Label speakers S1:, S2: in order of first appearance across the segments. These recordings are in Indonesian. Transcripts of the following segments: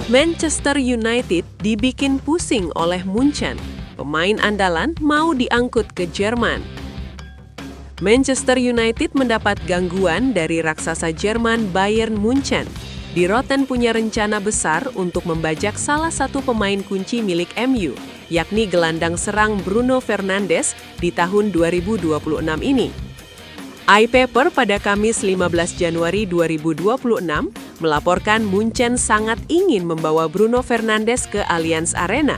S1: Manchester United dibikin pusing oleh Munchen. Pemain andalan mau diangkut ke Jerman. Manchester United mendapat gangguan dari raksasa Jerman Bayern Munchen. Die Roten punya rencana besar untuk membajak salah satu pemain kunci milik MU, yakni gelandang serang Bruno Fernandes di tahun 2026 ini. iPaper pada Kamis 15 Januari 2026 melaporkan Munchen sangat ingin membawa Bruno Fernandes ke Allianz Arena.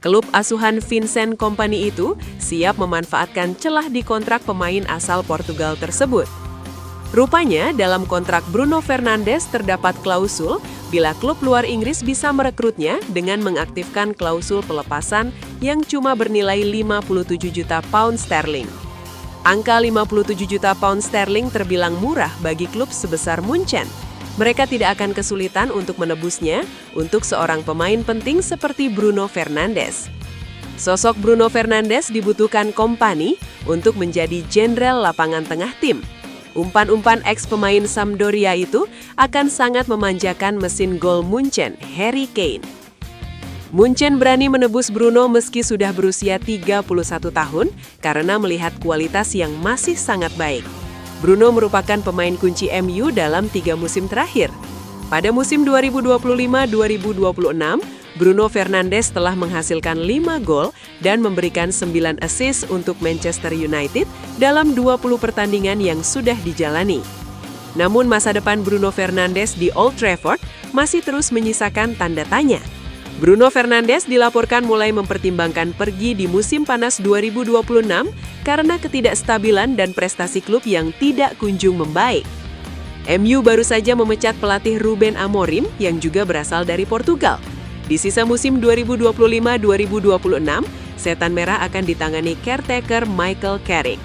S1: Klub asuhan Vincent Kompany itu siap memanfaatkan celah di kontrak pemain asal Portugal tersebut. Rupanya dalam kontrak Bruno Fernandes terdapat klausul bila klub luar Inggris bisa merekrutnya dengan mengaktifkan klausul pelepasan yang cuma bernilai 57 juta pound sterling. Angka 57 juta pound sterling terbilang murah bagi klub sebesar Munchen. Mereka tidak akan kesulitan untuk menebusnya untuk seorang pemain penting seperti Bruno Fernandes. Sosok Bruno Fernandes dibutuhkan Kompany untuk menjadi jenderal lapangan tengah tim. Umpan-umpan ex-pemain Sampdoria itu akan sangat memanjakan mesin gol Munchen, Harry Kane. Munchen berani menebus Bruno meski sudah berusia 31 tahun karena melihat kualitas yang masih sangat baik. Bruno merupakan pemain kunci MU dalam 3 musim terakhir. Pada musim 2025-2026, Bruno Fernandes telah menghasilkan 5 gol dan memberikan 9 assist untuk Manchester United dalam 20 pertandingan yang sudah dijalani. Namun masa depan Bruno Fernandes di Old Trafford masih terus menyisakan tanda tanya. Bruno Fernandes dilaporkan mulai mempertimbangkan pergi di musim panas 2026 karena ketidakstabilan dan prestasi klub yang tidak kunjung membaik. MU baru saja memecat pelatih Ruben Amorim yang juga berasal dari Portugal. Di sisa musim 2025-2026, Setan Merah akan ditangani caretaker Michael Carrick.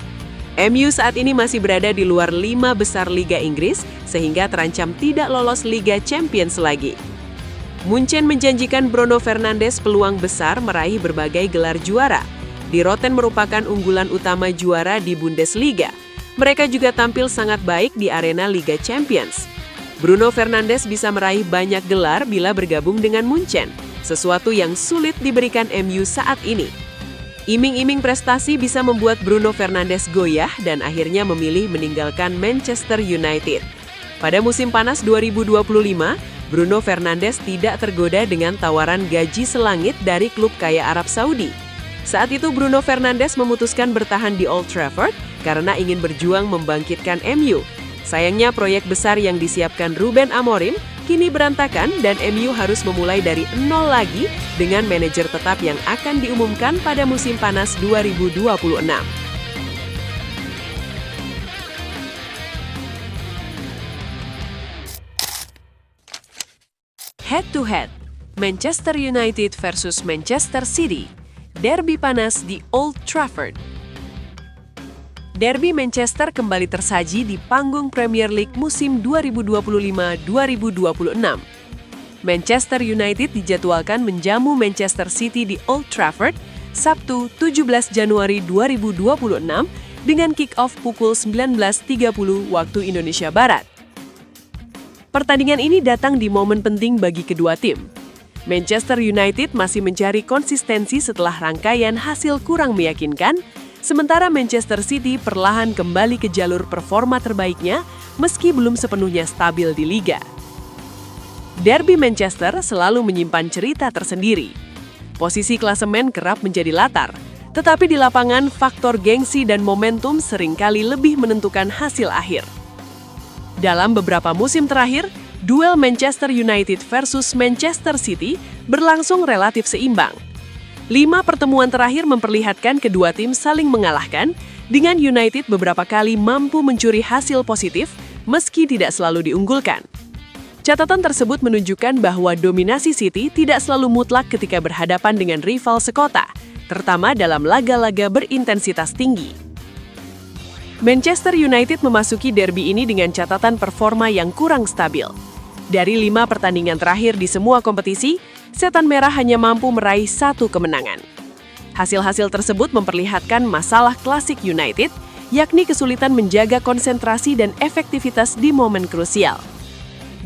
S1: MU saat ini masih berada di luar 5 besar Liga Inggris sehingga terancam tidak lolos Liga Champions lagi. Munchen menjanjikan Bruno Fernandes peluang besar meraih berbagai gelar juara. Die Roten merupakan unggulan utama juara di Bundesliga. Mereka juga tampil sangat baik di arena Liga Champions. Bruno Fernandes bisa meraih banyak gelar bila bergabung dengan Munchen, sesuatu yang sulit diberikan MU saat ini. Iming-iming prestasi bisa membuat Bruno Fernandes goyah dan akhirnya memilih meninggalkan Manchester United. Pada musim panas 2025, Bruno Fernandes tidak tergoda dengan tawaran gaji selangit dari klub kaya Arab Saudi. Saat itu Bruno Fernandes memutuskan bertahan di Old Trafford karena ingin berjuang membangkitkan MU. Sayangnya proyek besar yang disiapkan Ruben Amorim kini berantakan dan MU harus memulai dari nol lagi dengan manajer tetap yang akan diumumkan pada musim panas 2026. Head-to-head, Manchester United versus Manchester City. Derby panas di Old Trafford. Derby Manchester kembali tersaji di panggung Premier League musim 2025-2026. Manchester United dijadwalkan menjamu Manchester City di Old Trafford Sabtu 17 Januari 2026 dengan kick-off pukul 19.30 waktu Indonesia Barat. Pertandingan ini datang di momen penting bagi kedua tim. Manchester United masih mencari konsistensi setelah rangkaian hasil kurang meyakinkan, sementara Manchester City perlahan kembali ke jalur performa terbaiknya meski belum sepenuhnya stabil di liga. Derby Manchester selalu menyimpan cerita tersendiri. Posisi klasemen kerap menjadi latar, tetapi di lapangan faktor gengsi dan momentum seringkali lebih menentukan hasil akhir. Dalam beberapa musim terakhir, duel Manchester United versus Manchester City berlangsung relatif seimbang. 5 pertemuan terakhir memperlihatkan kedua tim saling mengalahkan, dengan United beberapa kali mampu mencuri hasil positif meski tidak selalu diunggulkan. Catatan tersebut menunjukkan bahwa dominasi City tidak selalu mutlak ketika berhadapan dengan rival sekota, terutama dalam laga-laga berintensitas tinggi. Manchester United memasuki derby ini dengan catatan performa yang kurang stabil. Dari 5 pertandingan terakhir di semua kompetisi, Setan Merah hanya mampu meraih 1 kemenangan. Hasil-hasil tersebut memperlihatkan masalah klasik United, yakni kesulitan menjaga konsentrasi dan efektivitas di momen krusial.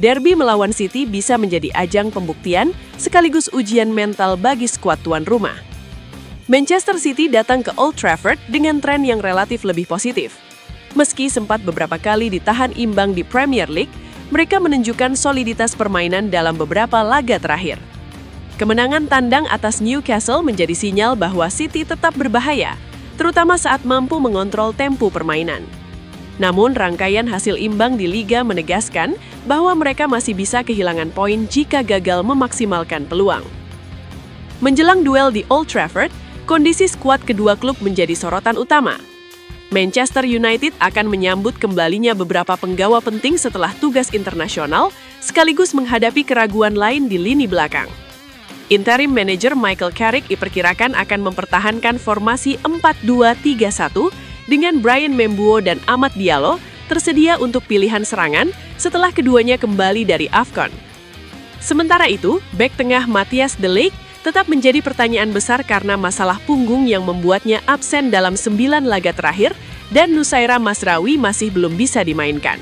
S1: derby melawan City bisa menjadi ajang pembuktian sekaligus ujian mental bagi skuad tuan rumah. Manchester City datang ke Old Trafford dengan tren yang relatif lebih positif. Meski sempat beberapa kali ditahan imbang di Premier League, mereka menunjukkan soliditas permainan dalam beberapa laga terakhir. Kemenangan tandang atas Newcastle menjadi sinyal bahwa City tetap berbahaya, terutama saat mampu mengontrol tempo permainan. Namun, rangkaian hasil imbang di Liga menegaskan bahwa mereka masih bisa kehilangan poin jika gagal memaksimalkan peluang. Menjelang duel di Old Trafford, kondisi skuad kedua klub menjadi sorotan utama. Manchester United akan menyambut kembalinya beberapa penggawa penting setelah tugas internasional, sekaligus menghadapi keraguan lain di lini belakang. Interim manager Michael Carrick diperkirakan akan mempertahankan formasi 4-2-3-1 dengan Bryan Mbeumo dan Amad Diallo tersedia untuk pilihan serangan setelah keduanya kembali dari AFCON. Sementara itu, bek tengah Matthias de Ligt tetap menjadi pertanyaan besar karena masalah punggung yang membuatnya absen dalam 9 laga terakhir dan Nusaira Mazraoui masih belum bisa dimainkan.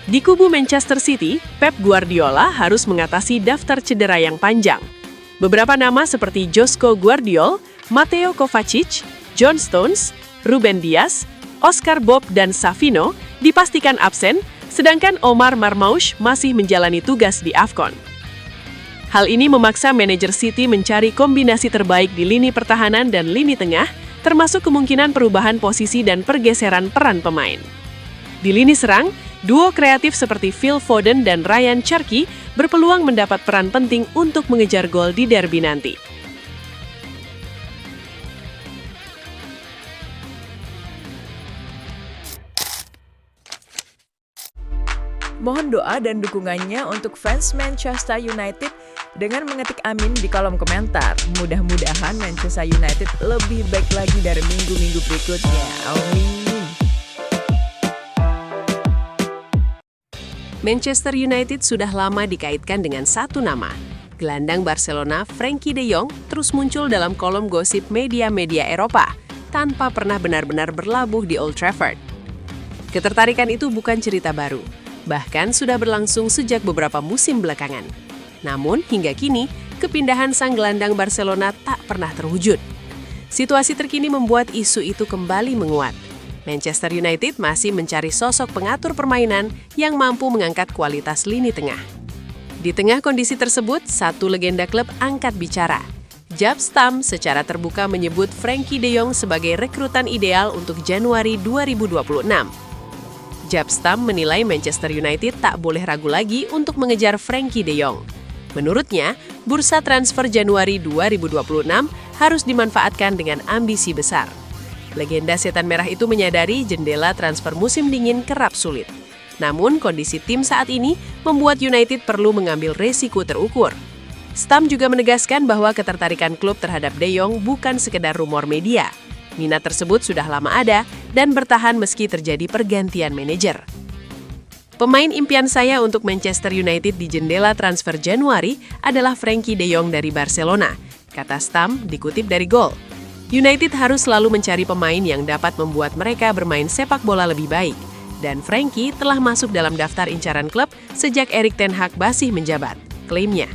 S1: Di kubu Manchester City, Pep Guardiola harus mengatasi daftar cedera yang panjang. Beberapa nama seperti Joško Gvardiol, Mateo Kovacic, John Stones, Ruben Dias, Oscar Bob dan Savino dipastikan absen, sedangkan Omar Marmoush masih menjalani tugas di AFCON. Hal ini memaksa manajer City mencari kombinasi terbaik di lini pertahanan dan lini tengah, termasuk kemungkinan perubahan posisi dan pergeseran peran pemain. Di lini serang, duo kreatif seperti Phil Foden dan Ryan Cherki berpeluang mendapat peran penting untuk mengejar gol di derby nanti.
S2: Mohon doa dan dukungannya untuk fans Manchester United dengan mengetik amin di kolom komentar. Mudah-mudahan Manchester United lebih baik lagi dari minggu-minggu berikutnya. Amin.
S1: Manchester United sudah lama dikaitkan dengan satu nama. Gelandang Barcelona Frenkie de Jong terus muncul dalam kolom gosip media-media Eropa tanpa pernah benar-benar berlabuh di Old Trafford. Ketertarikan itu bukan cerita baru, bahkan sudah berlangsung sejak beberapa musim belakangan. Namun, hingga kini, kepindahan sang gelandang Barcelona tak pernah terwujud. Situasi terkini membuat isu itu kembali menguat. Manchester United masih mencari sosok pengatur permainan yang mampu mengangkat kualitas lini tengah. Di tengah kondisi tersebut, satu legenda klub angkat bicara. Jaap Stam secara terbuka menyebut Frenkie de Jong sebagai rekrutan ideal untuk Januari 2026. Jaap Stam menilai Manchester United tak boleh ragu lagi untuk mengejar Frenkie de Jong. Menurutnya, bursa transfer Januari 2026 harus dimanfaatkan dengan ambisi besar. Legenda setan merah itu menyadari jendela transfer musim dingin kerap sulit. Namun, kondisi tim saat ini membuat United perlu mengambil resiko terukur. Stam juga menegaskan bahwa ketertarikan klub terhadap De Jong bukan sekedar rumor media. Minat tersebut sudah lama ada dan bertahan meski terjadi pergantian manajer. Pemain impian saya untuk Manchester United di jendela transfer Januari adalah Frenkie de Jong dari Barcelona, kata Stam dikutip dari Goal. United harus selalu mencari pemain yang dapat membuat mereka bermain sepak bola lebih baik. Dan Frenkie telah masuk dalam daftar incaran klub sejak Erik ten Hag masih menjabat, klaimnya.